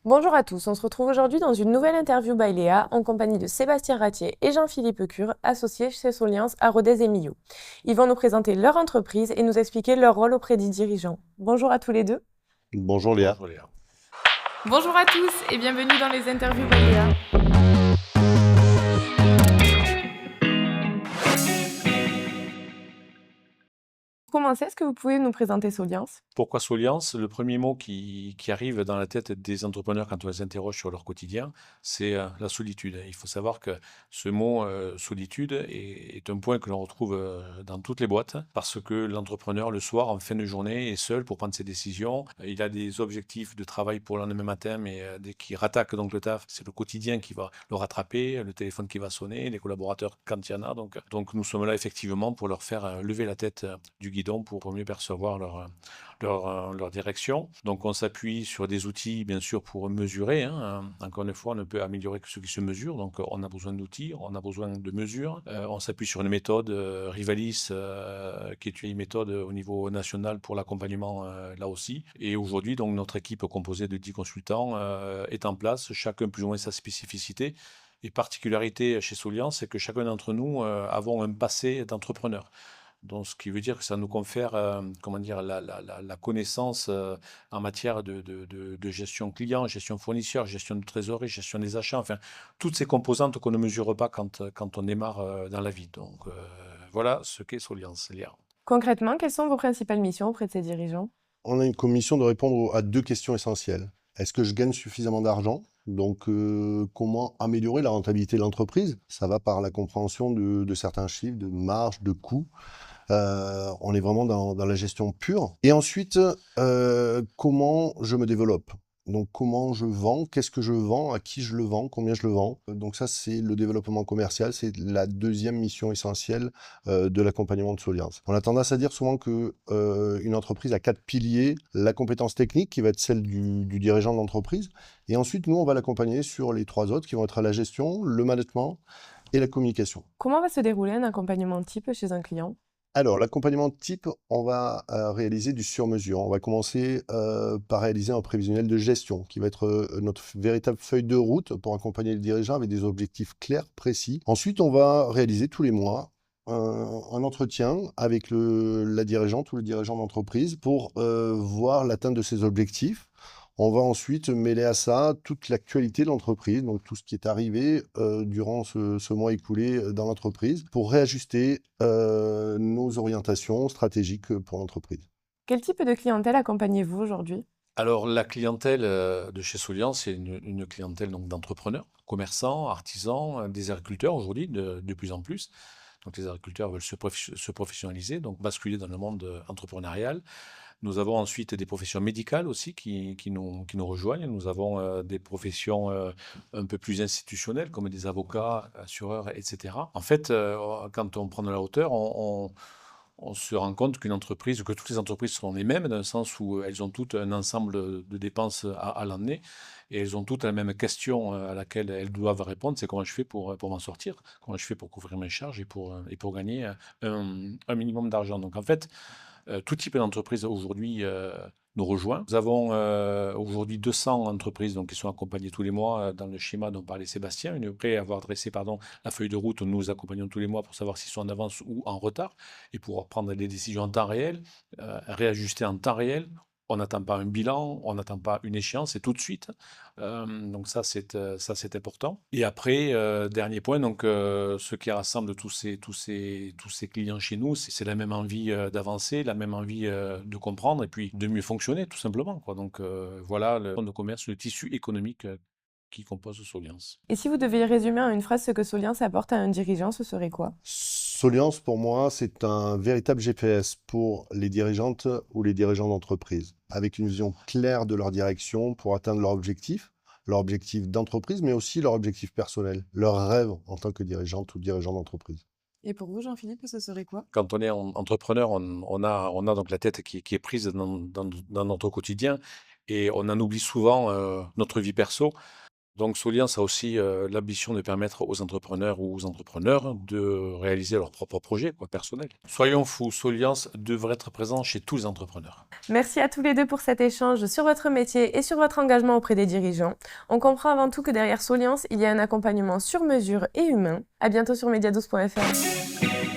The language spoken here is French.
Bonjour à tous, on se retrouve aujourd'hui dans une nouvelle interview by Léa en compagnie de Sébastien Ratier et Jean-Philippe Cure, associés chez Soliance à Rodez et Millau. Ils vont nous présenter leur entreprise et nous expliquer leur rôle auprès des dirigeants. Bonjour à tous les deux. Bonjour Léa. Bonjour Léa. Bonjour à tous et bienvenue dans les interviews by Léa. Pour commencer, est-ce que vous pouvez nous présenter Soliance? Pourquoi Soliance? Le premier mot qui arrive dans la tête des entrepreneurs quand on les interroge sur leur quotidien, c'est la solitude. Il faut savoir que ce mot solitude est un point que l'on retrouve dans toutes les boîtes parce que l'entrepreneur, le soir, en fin de journée, est seul pour prendre ses décisions. Il a des objectifs de travail pour le lendemain matin, mais dès qu'il rattaque donc le taf, c'est le quotidien qui va le rattraper, le téléphone qui va sonner, les collaborateurs quand il y en a. Donc nous sommes là effectivement pour leur faire lever la tête du guidon pour mieux percevoir leur direction. Donc on s'appuie sur des outils, bien sûr, pour mesurer. Encore une fois, on ne peut améliorer que ce qui se mesure. Donc on a besoin d'outils, on a besoin de mesures. On s'appuie sur une méthode Rivalis, qui est une méthode au niveau national pour l'accompagnement là aussi. Et aujourd'hui, donc notre équipe composée de 10 consultants est en place, chacun plus ou moins sa spécificité. Et particularité chez Soliance, c'est que chacun d'entre nous avons un passé d'entrepreneur. Donc, ce qui veut dire que ça nous confère, comment dire, la connaissance en matière de gestion client, gestion fournisseur, gestion de trésorerie, gestion des achats, enfin, toutes ces composantes qu'on ne mesure pas quand on démarre dans la vie. Donc, voilà ce qu'est Soliance, Léa. Concrètement, quelles sont vos principales missions auprès de ces dirigeants? On a une commission de répondre à deux questions essentielles. Est-ce que je gagne suffisamment d'argent? Donc, comment améliorer la rentabilité de l'entreprise? Ça va par la compréhension de certains chiffres, de marge, de coûts. On est vraiment dans la gestion pure. Et ensuite, comment je me développe? Donc, comment je vends? Qu'est-ce que je vends? À qui je le vends? Combien je le vends? Donc ça, c'est le développement commercial. C'est la deuxième mission essentielle de l'accompagnement de Soliance. On a tendance à dire souvent que une entreprise a 4 piliers. La compétence technique, qui va être celle du dirigeant de l'entreprise. Et ensuite, nous, on va l'accompagner sur les 3 autres, qui vont être la gestion, le management et la communication. Comment va se dérouler un accompagnement type chez un client? Alors, l'accompagnement de type, on va réaliser du sur-mesure. On va commencer par réaliser un prévisionnel de gestion, qui va être notre véritable feuille de route pour accompagner le dirigeant avec des objectifs clairs, précis. Ensuite, on va réaliser tous les mois un entretien avec la dirigeante ou le dirigeant d'entreprise pour voir l'atteinte de ses objectifs. On va ensuite mêler à ça toute l'actualité de l'entreprise, donc tout ce qui est arrivé durant ce mois écoulé dans l'entreprise, pour réajuster nos orientations stratégiques pour l'entreprise. Quel type de clientèle accompagnez-vous aujourd'hui? Alors, la clientèle de chez Soliance, c'est une clientèle donc d'entrepreneurs, commerçants, artisans, des agriculteurs aujourd'hui, de plus en plus. Donc, les agriculteurs veulent se professionnaliser, donc basculer dans le monde entrepreneurial. Nous avons ensuite des professions médicales aussi qui nous rejoignent. Nous avons des professions un peu plus institutionnelles, comme des avocats, assureurs, etc. En fait, quand on prend de la hauteur, on se rend compte que toutes les entreprises sont les mêmes, dans le sens où elles ont toutes un ensemble de dépenses à l'année, et elles ont toutes la même question à laquelle elles doivent répondre, c'est comment je fais pour m'en sortir, comment je fais pour couvrir mes charges et pour gagner un minimum d'argent. Donc en fait, tout type d'entreprise aujourd'hui nous rejoint. Nous avons aujourd'hui 200 entreprises donc, qui sont accompagnées tous les mois dans le schéma dont parlait Sébastien. Après avoir dressé la feuille de route, nous accompagnons tous les mois pour savoir s'ils sont en avance ou en retard et pour prendre des décisions en temps réel, réajuster en temps réel. On n'attend pas un bilan, on n'attend pas une échéance, c'est tout de suite. Donc ça c'est important. Et après, dernier point, donc ce qui rassemble tous ces clients chez nous, c'est la même envie d'avancer, la même envie de comprendre et puis de mieux fonctionner, tout simplement, quoi. Donc voilà le fonds de commerce, le tissu économique qui compose Soliance. Et si vous deviez résumer en une phrase ce que Soliance apporte à un dirigeant, ce serait quoi? Soliance, pour moi, c'est un véritable GPS pour les dirigeantes ou les dirigeants d'entreprise, avec une vision claire de leur direction pour atteindre leur objectif d'entreprise, mais aussi leur objectif personnel, leur rêve en tant que dirigeante ou dirigeant d'entreprise. Et pour vous, Jean-Philippe, ce serait quoi? Quand on est entrepreneur, on a donc la tête qui est prise dans notre quotidien et on en oublie souvent notre vie perso. Donc Soliance a aussi l'ambition de permettre aux entrepreneurs ou aux entrepreneurs de réaliser leurs propres projets personnels. Soyons fous, Soliance devrait être présent chez tous les entrepreneurs. Merci à tous les deux pour cet échange sur votre métier et sur votre engagement auprès des dirigeants. On comprend avant tout que derrière Soliance, il y a un accompagnement sur mesure et humain. À bientôt sur media12.fr.